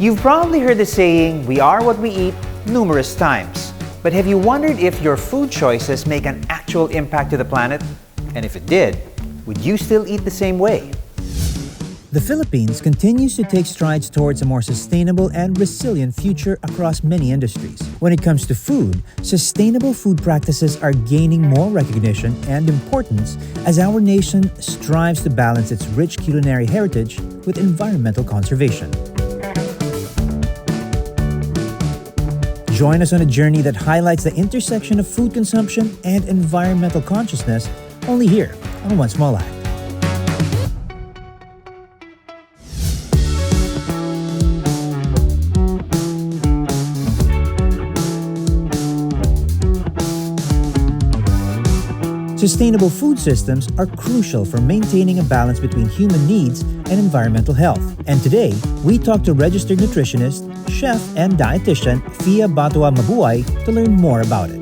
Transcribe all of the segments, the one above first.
You've probably heard the saying, "We are what we eat," numerous times. But have you wondered if your food choices make an actual impact to the planet? And if it did, would you still eat the same way? The Philippines continues to take strides towards a more sustainable and resilient future across many industries. When it comes to food, sustainable food practices are gaining more recognition and importance as our nation strives to balance its rich culinary heritage with environmental conservation. Join us on a journey that highlights the intersection of food consumption and environmental consciousness, only here on One Small Act. Sustainable food systems are crucial for maintaining a balance between human needs and environmental health. And today, we talk to registered nutritionist, chef, and dietitian Fia Batua Mabuhay to learn more about it.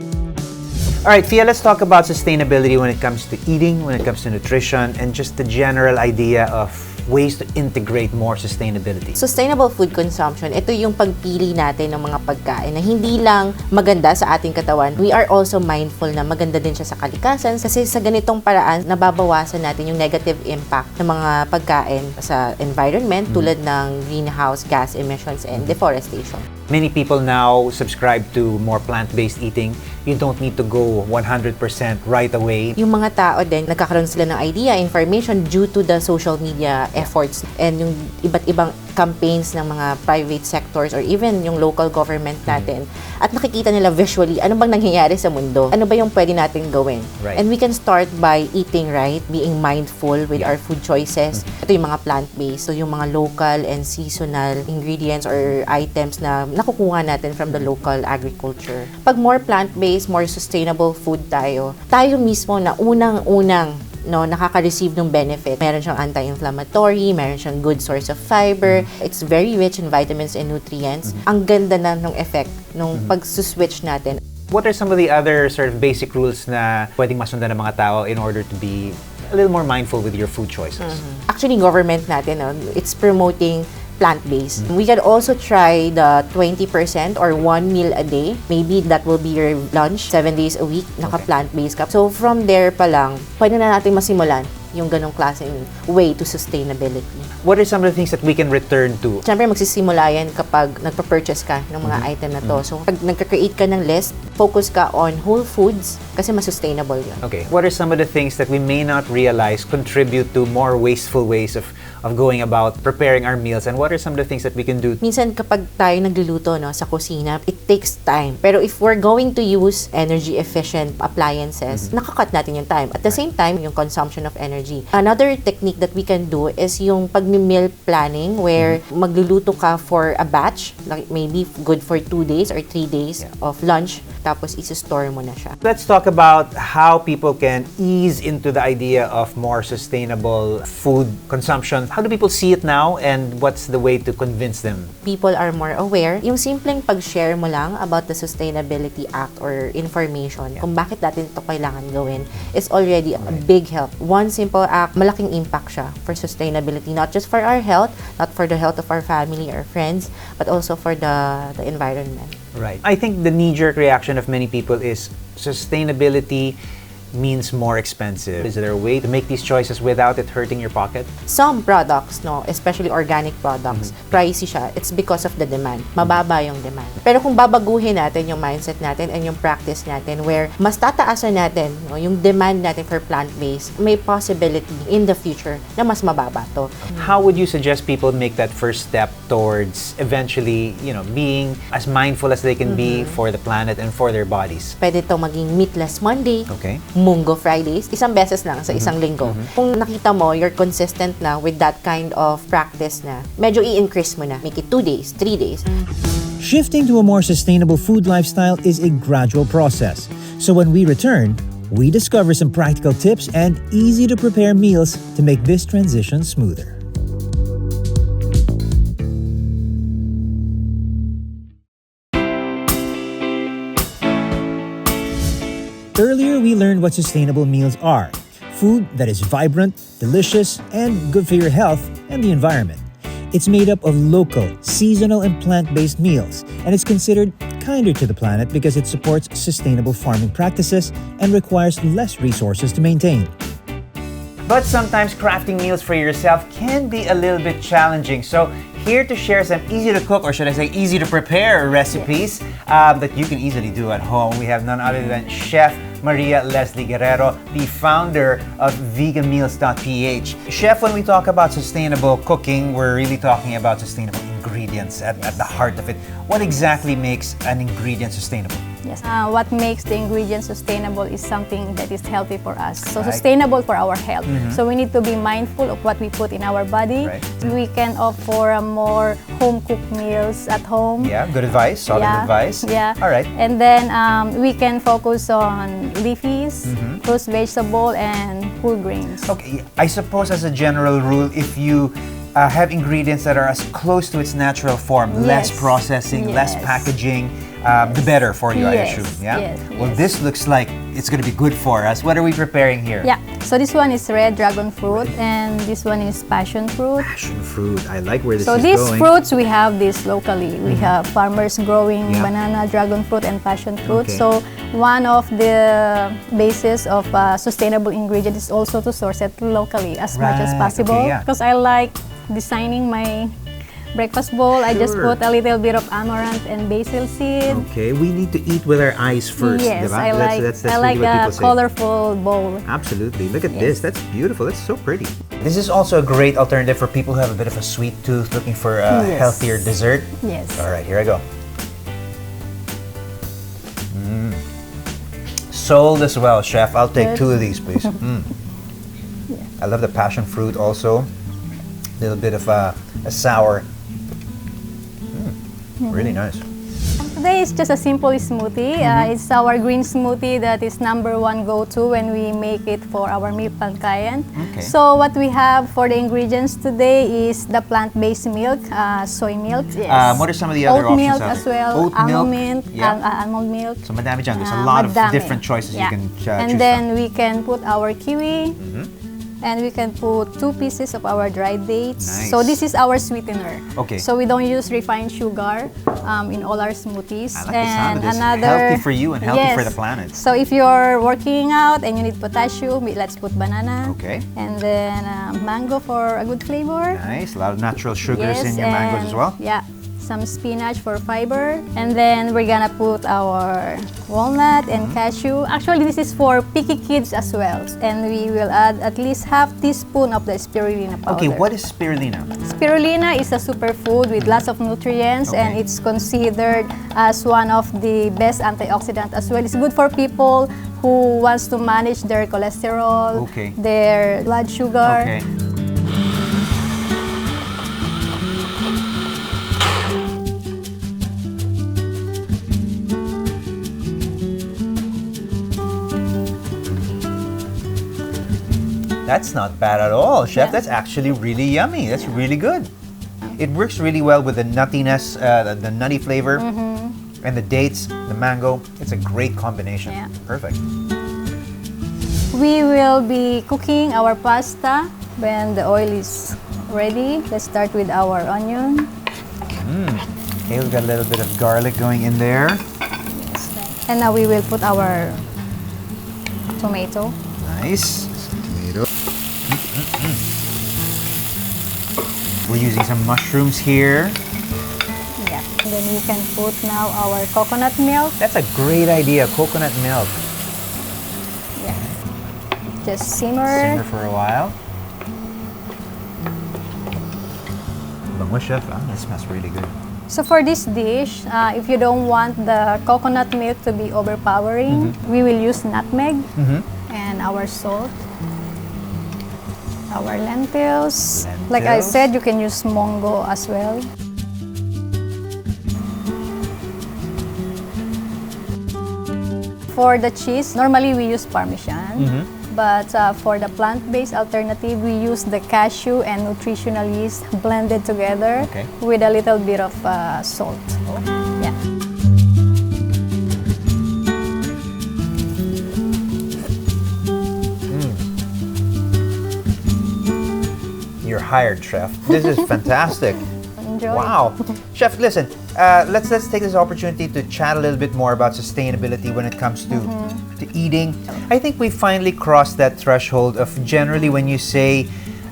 All right, Fia, let's talk about sustainability when it comes to eating, when it comes to nutrition, and just the general idea of ways to integrate more sustainability. Sustainable food consumption, ito yung pagpili natin ng mga pagkain na hindi lang maganda sa ating katawan. We are also mindful na maganda din siya sa kalikasan kasi sa ganitong paraan, nababawasan natin yung negative impact ng mga pagkain sa environment tulad ng greenhouse gas emissions and deforestation. Many people now subscribe to more plant-based eating. You don't need to go 100% right away. Yung mga tao din, nagkakaroon sila ng idea, information due to the social media efforts and yung iba't ibang campaigns ng mga private sectors or even yung local government natin. At nakikita nila visually, ano bang nangyayari sa mundo? Ano ba yung pwede natin gawin? Right. And we can start by eating right, being mindful with our food choices. Ito yung mga plant-based, so yung mga local and seasonal ingredients or items na nakukuha natin from the local agriculture. Pag more plant-based, more sustainable food tayo mismo na unang-unang nakaka-receive ng benefit. Meron siyang anti-inflammatory, meron siyang good source of fiber. It's very rich in vitamins and nutrients. Ang ganda na ng effect nung pag-switch natin. What are some of the other sort of basic rules na pwedeng masundan ng mga tao in order to be a little more mindful with your food choices? Actually, government natin, it's promoting plant-based. We can also try the 20% or 1 meal a day. Maybe that will be your lunch, 7 days a week, naka-plant-based ka. So from there pa lang, pwede na natin masimulan yung ganong klaseng way to sustainability. What are some of the things that we can return to? Siyempre, magsisimula yan kapag nagpa-purchase ka ng mga item na to. So, pag nagka-create ka ng list, focus ka on whole foods kasi mas sustainable yun. Okay. What are some of the things that we may not realize contribute to more wasteful ways of going about preparing our meals, and what are some of the things that we can do? Minsan kapag tayo nagluluto sa kusina, it takes time. Pero if we're going to use energy efficient appliances, nakakat natin yung time. At the same time, yung consumption of energy. Another technique that we can do is yung pag-meal planning where magluluto ka for a batch, like maybe good for 2 days or 3 days of lunch, tapos isi-store mo na siya. Let's talk about how people can ease into the idea of more sustainable food consumption. How do people see it now, and what's the way to convince them? People are more aware. Yung simpleng pag-share mo lang about the Sustainability Act or information kung bakit natin ito kailangan gawin is already a big help. One simple act, malaking impact siya for sustainability, not just for our health, not for the health of our family or friends, but also for the environment. Right. I think the knee-jerk reaction of many people is sustainability means more expensive. Is there a way to make these choices without it hurting your pocket? Some products, especially organic products, pricey siya. It's because of the demand. Mababa yung demand. Pero kung babaguhin natin yung mindset natin and yung practice natin where mas tataasan natin yung demand natin for plant-based, may possibility in the future na mas mababa to. How would you suggest people make that first step towards eventually, being as mindful as they can be for the planet and for their bodies? Pwede to maging meatless Monday. Okay. Munggo Fridays, isang beses lang sa isang linggo. Kung nakita mo, you're consistent na with that kind of practice na, medyo i-increase mo na. Make it 2 days, 3 days. Shifting to a more sustainable food lifestyle is a gradual process. So when we return, we discover some practical tips and easy-to-prepare meals to make this transition smoother. Earlier, we learned what sustainable meals are. Food that is vibrant, delicious, and good for your health and the environment. It's made up of local, seasonal, and plant-based meals, and it's considered kinder to the planet because it supports sustainable farming practices and requires less resources to maintain. But sometimes crafting meals for yourself can be a little bit challenging. So here to share some easy to cook, or should I say easy to prepare recipes that you can easily do at home, we have none other than Chef Maria Leslie Guerrero, the founder of veganmeals.ph. Chef, when we talk about sustainable cooking, we're really talking about sustainable ingredients at the heart of it. What exactly makes an ingredient sustainable? Yes. What makes the ingredient sustainable is something that is healthy for us. So Right. sustainable for our health. So we need to be mindful of what we put in our body. Right. We can opt for more home-cooked meals at home. Yeah, good advice, solid advice. Yeah. All right. And then we can focus on leafies, fruits, vegetable, and whole grains. Okay, I suppose as a general rule, if you have ingredients that are as close to its natural form, less Yes. processing, less Yes. packaging, the better for you, I Yes. assume. Yeah. Yes. Well, Yes. this looks like it's going to be good for us. What are we preparing here? Yeah. So this one is red dragon fruit, and this one is passion fruit. Passion fruit. I like where this So is these going. fruits, we have this locally. We have farmers growing Yeah. banana, dragon fruit, and passion fruit. Okay. So one of the basis of sustainable ingredient is also to source it locally as much as Right. possible. Okay, yeah. Because I like designing my breakfast bowl. I just Sure. put a little bit of amaranth and basil seed. Okay, we need to eat with our eyes first. Yes, diba? I like that's I really like what a people say. colorful bowl. Absolutely. Look at Yes. this. That's beautiful. That's so pretty. This is also a great alternative for people who have a bit of a sweet tooth looking for a Yes. healthier dessert. Yes. All right, here I go. Sold as well, Chef. I'll take Good. 2 of these, please. I love the passion fruit also. A little bit of a sour. Really nice. Today is just a simple smoothie. It's our green smoothie that is #1 go-to when we make it for our milk client. Okay. So what we have for the ingredients today is the plant-based milk, soy milk. Yes. What are some of the other Oat options milk out as there? well, Oat milk, almond milk, yeah. almond milk. So madami dyan. There's a lot of Madami. different choices you Yeah. can And choose then from. we can put our kiwi. And we can put 2 pieces of our dried dates. Nice. So this is our sweetener. Okay. So we don't use refined sugar in all our smoothies. I like the sound of this. Healthy for you and healthy for the planet. So if you're working out and you need potassium, let's put banana. Okay. And then mango for a good flavor. Nice. A lot of natural sugars Yes, in your mangoes as and well. Yeah. Some spinach for fiber. And then we're gonna put our walnut and cashew. Actually, this is for picky kids as well. And we will add at least half teaspoon of the spirulina powder. Okay, what is spirulina? Spirulina is a superfood with lots of nutrients, and Okay. it's considered as one of the best antioxidant as well. It's good for people who wants to manage their cholesterol, Okay. their blood sugar. Okay. That's not bad at all, Chef. Yeah. That's actually really yummy. That's really good. It works really well with the nuttiness, the nutty flavor, and the dates, the mango. It's a great combination. Yeah. Perfect. We will be cooking our pasta when the oil is ready. Let's start with our onion. Okay, we've got a little bit of garlic going in there. And now we will put our tomato. Nice. Tomato. We're using some mushrooms here. Yeah. And then we can put now our coconut milk. That's a great idea, coconut milk. Yeah. Just simmer. Simmer for a while. Bango, Chef. This smells really good. So for this dish, if you don't want the coconut milk to be overpowering, we will use nutmeg and our salt, our lentils. Like I Lentils. said, you can use mongo as well. For the cheese, normally we use Parmesan. But for the plant-based alternative, we use the cashew and nutritional yeast blended together Okay. with a little bit of salt. Yeah. You're hired, Chef. This is fantastic. Enjoy. Wow. Chef, listen, let's take this opportunity to chat a little bit more about sustainability when it comes to eating. I think we finally crossed that threshold of generally when you say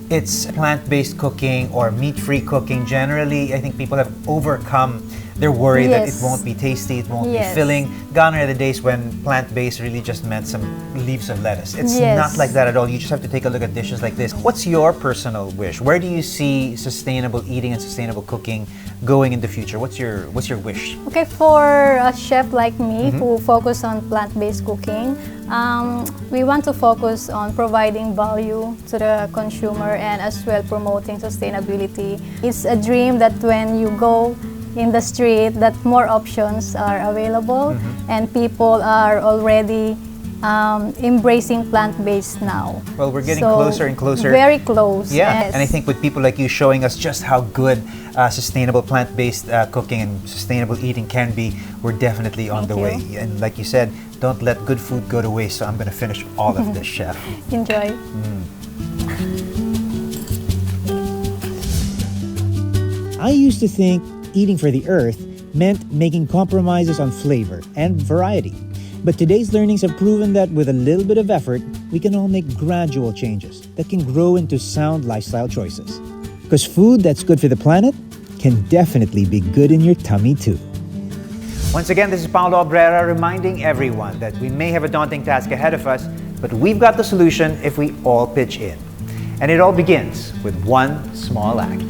it's plant-based cooking or meat-free cooking, generally I think people have overcome their worry that it Yes. won't be tasty, it won't Yes. be filling. Gone are the days when plant-based really just meant some leaves of lettuce. It's Yes. not like that at all. You just have to take a look at dishes like this. What's your personal wish? Where do you see sustainable eating and sustainable cooking going in the future? What's your wish? Okay, for a chef like me who focus on plant-based cooking, we want to focus on providing value to the consumer and as well promoting sustainability. It's a dream that when you go in the street that more options are available and people are already embracing plant-based now. Well, we're getting So, closer and closer. Very close. Yeah, yes. and I think with people like you showing us just how good sustainable plant-based cooking and sustainable eating can be, we're definitely on Thank the you. way. And like you said, don't let good food go to waste. So I'm going to finish all of this, Chef. Enjoy. I used to think eating for the earth meant making compromises on flavor and variety. But today's learnings have proven that with a little bit of effort, we can all make gradual changes that can grow into sound lifestyle choices. Because food that's good for the planet can definitely be good in your tummy too. Once again, this is Paolo Abrera reminding everyone that we may have a daunting task ahead of us, but we've got the solution if we all pitch in. And it all begins with one small act.